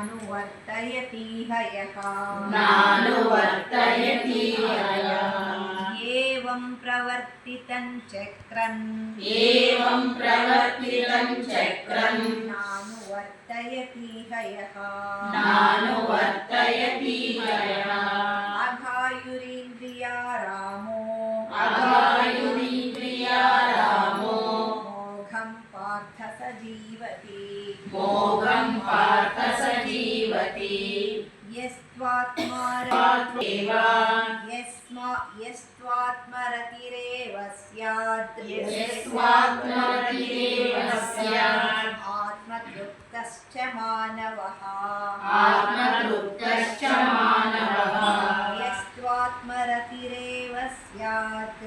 नानुवर्तयतीह यः एवं प्रवर्तितं चक्रन् नानुवर्तयतीह यः अघायुरिन्द्रिया रामो मोघं पार्थ स जीवति यस्त्वात्मरतिरेव स्यात् आत्मतृप्तश्च मानवः यस्त्वात्मरतिरेव स्यात्